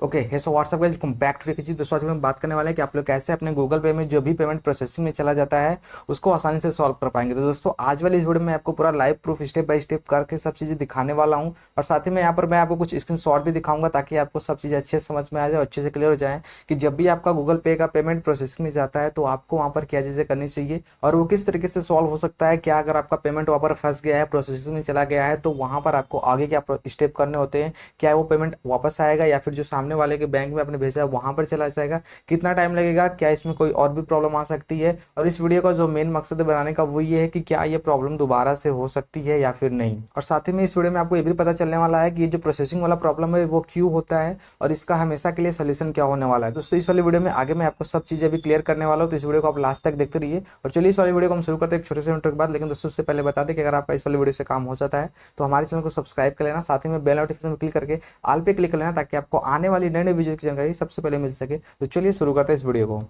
Okay है so what's up guys, welcome back to चीज। दोस्तों आज हम बात करने वाले हैं कि आप लोग कैसे अपने गूगल पे में जो भी पेमेंट प्रोसेसिंग में चला जाता है उसको आसानी से सॉल्व कर पाएंगे। तो दोस्तों आज वाली इस वीडियो में आपको पूरा live proof step by step करके सब चीजें दिखाने वाला हूं, और साथ ही में यहाँ पर मैं आपको कुछ स्क्रीनशॉट भी दिखाऊंगा ताकि आपको सब चीजें अच्छे से समझ में आ जाए, अच्छे से क्लियर हो जाए कि जब भी आपका गूगल पे का पेमेंट प्रोसेसिंग में जाता है तो आपको वहां पर क्या चीजें करनी चाहिए और वो किस तरीके से सॉल्व हो सकता है। क्या अगर आपका पेमेंट वहां पर फंस गया है, प्रोसेसिंग में चला गया है, तो वहां पर आपको आगे क्या स्टेप करने होते हैं, क्या वो पेमेंट वापस आएगा या फिर जो सामने वाले के बैंक में आपने भेजा है वहां पर चला जाएगा, कितना टाइम लगेगा, क्या इसमें कोई और भी प्रॉब्लम आ सकती है। और इस वीडियो का जो मेन मकसद है बनाने का वो ये है कि क्या ये प्रॉब्लम दोबारा से हो सकती है या फिर नहीं। और साथ ही में इस वीडियो में आपको ये भी पता चलने वाला है कि ये जो प्रोसेसिंग वाला प्रॉब्लम है वो क्यों होता है और इसका हमेशा के लिए सोल्यूशन क्या होने वाला है। दोस्तों इस वाली वीडियो में आगे मैं आपको सब चीजें भी क्लियर करने वाला हूँ, तो इस वीडियो को आप लास्ट तक देखते रहिए। और चलिए इस वाली वीडियो को हम शुरू करते हैं एक छोटे से इंट्रो के बाद। लेकिन दोस्तों उससे पहले बता दें कि अगर आपका इस वाली वीडियो से काम हो जाता है तो हमारे चैनल को सब्सक्राइब कर लेना, साथ ही में बेल नोटिफिकेशन क्लिक करके ऑल पे क्लिक कर लेना ताकि आपको आने वाली नई नई वीडियो की जानकारी सबसे पहले मिल सके। तो चलिए शुरू करते हैं इस वीडियो को।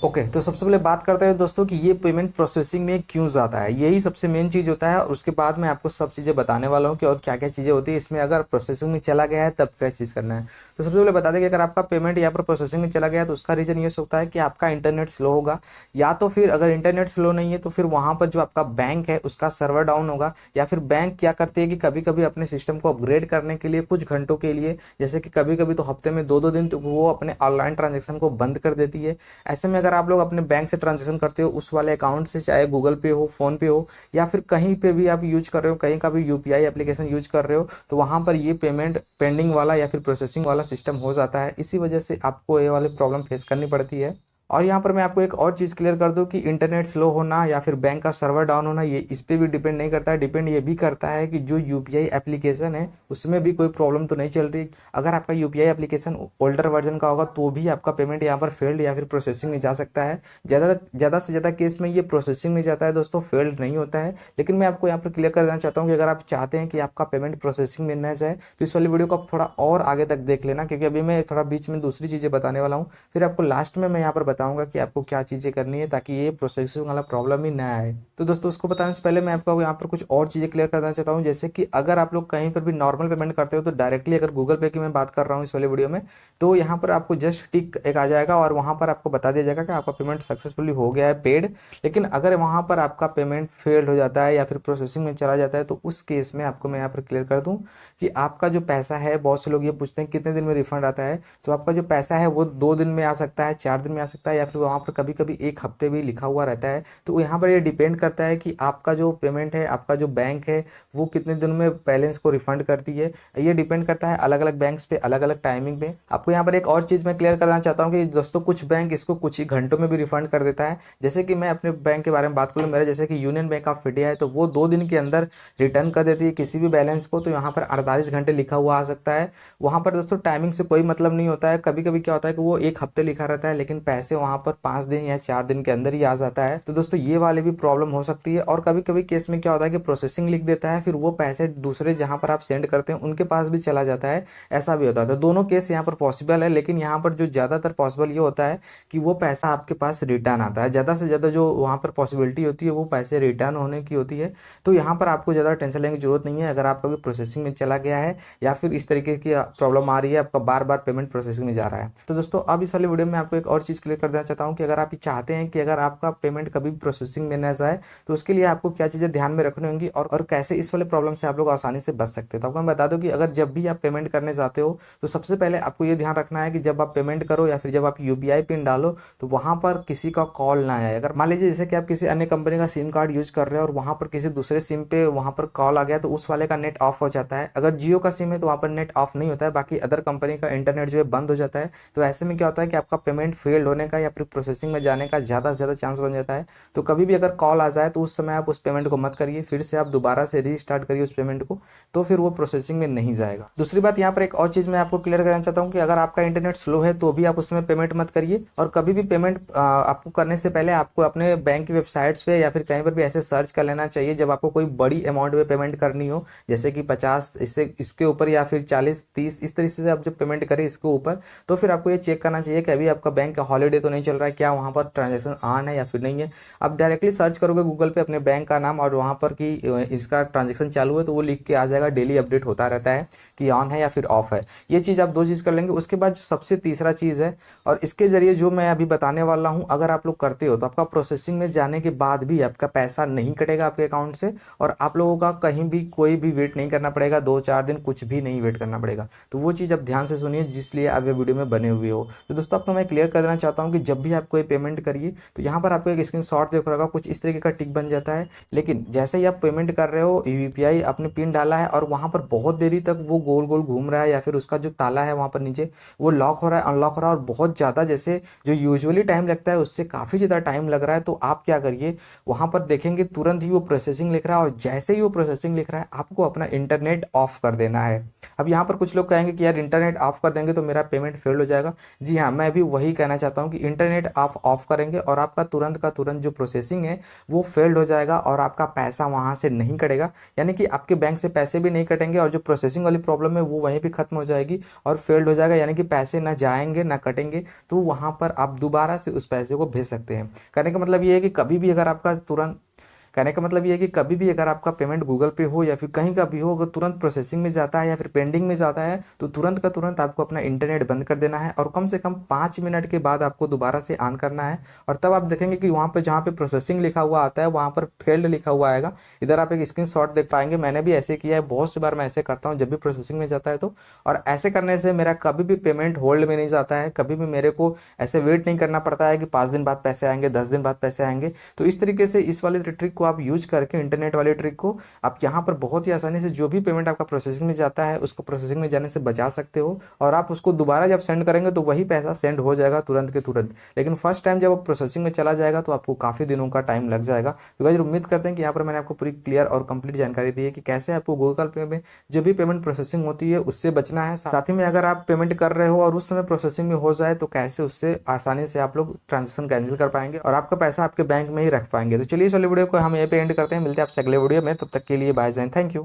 ओके तो सबसे पहले बात करते हैं दोस्तों कि ये पेमेंट प्रोसेसिंग में क्यों जाता है। यही सबसे मेन चीज होता है और उसके बाद मैं आपको सब चीजें बताने वाला हूँ कि और क्या क्या चीजें होती है इसमें। अगर प्रोसेसिंग में चला गया है तब क्या चीज करना है। तो सबसे पहले बता दें कि अगर आपका पेमेंट यहाँ पर प्रोसेसिंग में चला गया है तो उसका रीजन ये होता है कि आपका इंटरनेट स्लो होगा, या तो फिर अगर इंटरनेट स्लो नहीं है तो फिर वहां पर जो आपका बैंक है उसका सर्वर डाउन होगा, या फिर बैंक क्या करती है कि कभी कभी अपने सिस्टम को अपग्रेड करने के लिए कुछ घंटों के लिए, जैसे कि कभी कभी तो हफ्ते में दो दो दिन तो वो अपने ऑनलाइन ट्रांजेक्शन को बंद कर देती है। ऐसे में अगर आप लोग अपने बैंक से ट्रांजेक्शन करते हो उस वाले अकाउंट से, चाहे गूगल पे हो, फोन पे हो, या फिर कहीं पे भी आप यूज कर रहे हो, कहीं का भी यूपीआई एप्लीकेशन यूज कर रहे हो, तो वहां पर ये पेमेंट पेंडिंग वाला या फिर प्रोसेसिंग वाला सिस्टम हो जाता है। इसी वजह से आपको ये वाली प्रॉब्लम फेस करनी पड़ती है। और यहाँ पर मैं आपको एक और चीज़ क्लियर कर दूं कि इंटरनेट स्लो होना या फिर बैंक का सर्वर डाउन होना ये इस पे भी डिपेंड नहीं करता है। डिपेंड ये भी करता है कि जो यूपीआई एप्लीकेशन है उसमें भी कोई प्रॉब्लम तो नहीं चल रही। अगर आपका यूपीआई एप्लीकेशन ओल्डर वर्जन का होगा तो भी आपका पेमेंट यहाँ पर फेल्ड या फिर प्रोसेसिंग में जा सकता है। ज़्यादा से ज़्यादा केस में ये प्रोसेसिंग में जाता है दोस्तों, फेल्ड नहीं होता है। लेकिन मैं आपको यहाँ पर क्लियर कर देना चाहता हूँ कि अगर आप चाहते हैं कि आपका पेमेंट प्रोसेसिंग में न जाए तो इस वाली वीडियो को आप थोड़ा और आगे तक देख लेना, क्योंकि अभी मैं थोड़ा बीच में दूसरी चीज़ें बताने वाला हूँ। फिर आपको लास्ट में मैं यहाँ पर बताऊंगा कि आपको क्या चीज़ें करनी है ताकि ये प्रोसेसिंग वाला प्रॉब्लम ही ना आए। तो दोस्तों उसको बताने से पहले मैं आपको यहाँ पर कुछ और चीज़ें क्लियर करना चाहता हूँ, जैसे कि अगर आप लोग कहीं पर भी नॉर्मल पेमेंट करते हो तो डायरेक्टली अगर गूगल पे की मैं बात कर रहा हूँ इस वाले वीडियो में, तो यहाँ पर आपको जस्ट टिक एक आ जाएगा और वहाँ पर आपको बता दिया जाएगा कि आपका पेमेंट सक्सेसफुली हो गया है, पेड। लेकिन अगर वहाँ पर आपका पेमेंट फेल्ड हो जाता है या फिर प्रोसेसिंग में चला जाता है तो उस केस में आपको मैं यहाँ पर क्लियर कर दूँ कि आपका जो पैसा है, बहुत से लोग ये पूछते हैं कितने दिन में रिफंड आता है, तो आपका जो पैसा है वो 2 दिन में आ सकता है, 4 दिन में आ सकता है, या फिर वहाँ पर कभी कभी 1 हफ्ते भी लिखा हुआ रहता है। तो यहाँ पर ये डिपेंड करता है कि आपका जो पेमेंट है, आपका जो बैंक है वो कितने दिन में बैलेंस को रिफंड करती है। ये डिपेंड करता है अलग अलग बैंक्स पे, अलग अलग टाइमिंग पे। आपको यहाँ पर एक और चीज़ मैं क्लियर करना चाहता हूँ कि दोस्तों कुछ बैंक इसको कुछ ही घंटों में भी रिफंड कर देता है। जैसे कि मैं अपने बैंक के बारे में बात करूँ, मेरा जैसे कि यूनियन बैंक ऑफ इंडिया है तो वो 2 दिन के अंदर रिटर्न कर देती है किसी भी बैलेंस को। तो यहाँ पर 48 घंटे लिखा हुआ आ सकता है। वहाँ पर दोस्तों टाइमिंग से कोई मतलब नहीं होता है। कभी कभी क्या होता है कि वो 1 हफ्ते लिखा रहता है लेकिन पैसे वहाँ पर 5 दिन या 4 दिन के अंदर ही आ जाता है। तो दोस्तों ये वाली भी प्रॉब्लम हो सकती है। और कभी कभी केस में क्या होता है कि प्रोसेसिंग लिख देता है, फिर वो पैसे दूसरे जहाँ पर आप सेंड करते हैं उनके पास भी चला जाता है, ऐसा भी होता है। तो दोनों केस यहाँ पर पॉसिबल है, लेकिन यहाँ पर जो ज़्यादातर पॉसिबल ये होता है कि वो पैसा आपके पास रिटर्न आता है। ज़्यादा से ज़्यादा जो वहाँ पर पॉसिबिलिटी होती है वो पैसे रिटर्न होने की होती है। तो यहाँ पर आपको ज़्यादा टेंशन लेने की जरूरत नहीं है अगर आपका भी प्रोसेसिंग में चला गया है या फिर इस तरीके की प्रॉब्लम आ रही है, आपका बार बार पेमेंट प्रोसेसिंग में जा रहा है। तो दोस्तों अब इस वाले वीडियो में आपको एक और चीज़ क्लियर कर देना चाहता हूँ कि अगर आप चाहते हैं कि अगर आपका पेमेंट कभी प्रोसेसिंग में न जाए तो उसके लिए आपको क्या चीज़ें ध्यान में रखनी होंगी और कैसे इस वाले प्रॉब्लम से आप लोग आसानी से बच सकते हैं। तो आपको मैं बता दूं कि अगर जब भी आप पेमेंट करने जाते हो तो सबसे पहले आपको ये ध्यान रखना है कि जब आप पेमेंट करो या फिर जब आप यूपीआई पिन डालो तो वहां पर किसी का कॉल ना आए। अगर मान लीजिए जैसे कि आप किसी अन्य कंपनी का सिम कार्ड यूज कर रहे हो और वहां पर किसी दूसरे सिम पे वहां पर कॉल आ गया तो उस वाले का नेट ऑफ हो जाता है। अगर जियो का सिम है तो वहां पर नेट ऑफ नहीं होता है, बाकी अदर कंपनी का इंटरनेट जो है बंद हो जाता है। तो ऐसे में क्या होता है कि आपका पेमेंट फेल्ड होने का या फिर प्रोसेसिंग में जाने का ज़्यादा से ज़्यादा चांस बन जाता है। तो कभी भी अगर कॉल आ जाए तो उस समय आप उस पेमेंट को मत करिए, फिर से आप दोबारा से रीस्टार्ट करिए उस पेमेंट को, तो फिर वो प्रोसेसिंग में नहीं जाएगा। दूसरी बात यहाँ पर एक और चीज़ मैं आपको क्लियर करना चाहता हूँ कि अगर आपका इंटरनेट स्लो है तो भी आप उसमें पेमेंट मत करिए। और कभी भी पेमेंट आपको करने से पहले आपको अपने बैंक की वेबसाइट्स पे या फिर कहीं पर भी ऐसे सर्च कर लेना चाहिए जब आपको कोई बड़ी अमाउंट में पेमेंट करनी हो, जैसे कि 50 इससे इसके ऊपर या फिर 40 30 इस तरीके से आप जब पेमेंट करें इसके ऊपर, तो फिर आपको ये चेक करना चाहिए कि अभी आपका बैंक हॉलीडे तो नहीं चल रहा है, क्या वहाँ पर ट्रांजेक्शन ऑन है या फिर नहीं है। आप डायरेक्टली सर्च करोगे गूगल पे अपने बैंक का नाम और वहाँ पर कि इसका ट्रांजेक्शन चालू है तो वो लिख के आ जाएगा, डेली अपडेट होता रहता है कि ऑन है या फिर ऑफ है। ये चीज़ आप दो चीज़ कर लेंगे। उसके बाद जो सबसे तीसरा चीज़ है, और इसके जरिए जो मैं अभी बताने वाला हूँ अगर आप लोग करते हो तो आपका प्रोसेसिंग में जाने के बाद भी आपका पैसा नहीं कटेगा आपके अकाउंट से, और आप लोगों का कहीं भी कोई भी वेट नहीं करना पड़ेगा, 2-4 दिन कुछ भी नहीं वेट करना पड़ेगा। तो वो चीज़ आप ध्यान से सुनिए जिसलिए आप ये वीडियो में बने हुए हो। तो दोस्तों आपको मैं क्लियर कर देना चाहता हूँ कि जब भी आप कोई पेमेंट करिए तो यहाँ पर आपको एक स्क्रीनशॉट दिख रहा होगा, कुछ इस तरीके का टिक बन जाता है। लेकिन जैसे ही आप पेमेंट कर रहे हो, यूपीआई आपने पिन डाला है और वहाँ पर बहुत देरी तक वो गोल गोल घूम रहा है या फिर उसका जो ताला है वहाँ पर नीचे वो लॉक हो रहा है, अनलॉक हो रहा है, और बहुत ज़्यादा जैसे जो यूजुअली टाइम लगता है उससे काफ़ी ज़्यादा टाइम लग रहा है, तो आप क्या करिए, वहाँ पर देखेंगे तुरंत ही वो प्रोसेसिंग लिख रहा है, और जैसे ही वो प्रोसेसिंग लिख रहा है आपको अपना इंटरनेट ऑफ कर देना है। अब यहाँ पर कुछ लोग कहेंगे कि यार इंटरनेट ऑफ कर देंगे तो मेरा पेमेंट फेल हो जाएगा। जी हाँ, मैं भी वही कहना चाहता हूँ कि इंटरनेट आप ऑफ करेंगे और आपका तुरंत का तुरंत जो प्रोसेसिंग है वो फेल्ड हो जाएगा और आपका पैसा वहाँ से नहीं कटेगा, यानी कि आपके बैंक से पैसे भी नहीं कटेंगे और जो प्रोसेसिंग वाली प्रॉब्लम है वो वहीं पे खत्म हो जाएगी और फेल्ड हो जाएगा, यानी कि पैसे ना जाएंगे ना कटेंगे। तो वहाँ पर आप दोबारा से उस पैसे को भेज सकते हैं। कहने का मतलब ये है कि कभी भी अगर आपका तुरंत कहने का मतलब ये है कि कभी भी अगर आपका पेमेंट गूगल पे हो या फिर कहीं का भी हो, अगर तुरंत प्रोसेसिंग में जाता है या फिर पेंडिंग में जाता है तो तुरंत का तुरंत आपको अपना इंटरनेट बंद कर देना है और कम से कम 5 मिनट के बाद आपको दोबारा से ऑन करना है। और तब आप देखेंगे कि वहाँ पे जहाँ पे प्रोसेसिंग लिखा हुआ आता है वहाँ पर फेल्ड लिखा हुआ आएगा। इधर आप एक स्क्रीनशॉट देख पाएंगे, मैंने भी ऐसे किया है, बहुत सी बार मैं ऐसे करता हूँ जब भी प्रोसेसिंग में जाता है तो। और ऐसे करने से मेरा कभी भी पेमेंट होल्ड में नहीं जाता है, कभी भी मेरे को ऐसे वेट नहीं करना पड़ता है कि 5 दिन बाद पैसे आएंगे, 10 दिन बाद पैसे आएंगे। तो इस तरीके से इस वाले ट्रिक को आप यूज करके, इंटरनेट वाले ट्रिक को, आप यहाँ पर बहुत ही आसानी से जो भी पेमेंट आपका प्रोसेसिंग में जाता है उसको प्रोसेसिंग में जाने से बचा सकते हो, और आप उसको दोबारा जब सेंड करेंगे तो वही पैसा सेंड हो जाएगा तुरंत के तुरंत। लेकिन फर्स्ट टाइम जब वो प्रोसेसिंग में चला जाएगा तो आपको काफ़ी दिनों का टाइम लग जाएगा। तो गाइस उम्मीद करते हैं कि यहाँ पर मैंने आपको पूरी क्लियर और कंप्लीट जानकारी दी है कि कैसे आपको गूगल पे में जो भी पेमेंट प्रोसेसिंग होती है उससे बचना है। साथ ही में अगर आप पेमेंट कर रहे हो और उस समय प्रोसेसिंग में हो जाए तो कैसे उससे आसानी से आप लोग ट्रांजेक्शन कैंसिल कर पाएंगे और आपका पैसा आपके बैंक में ही रख पाएंगे। तो चलिए इस वाले वीडियो को हम यहीं पे एंड करते हैं, मिलते हैं आपसे अगले वीडियो में, तब तक के लिए बाय जय, थैंक यू।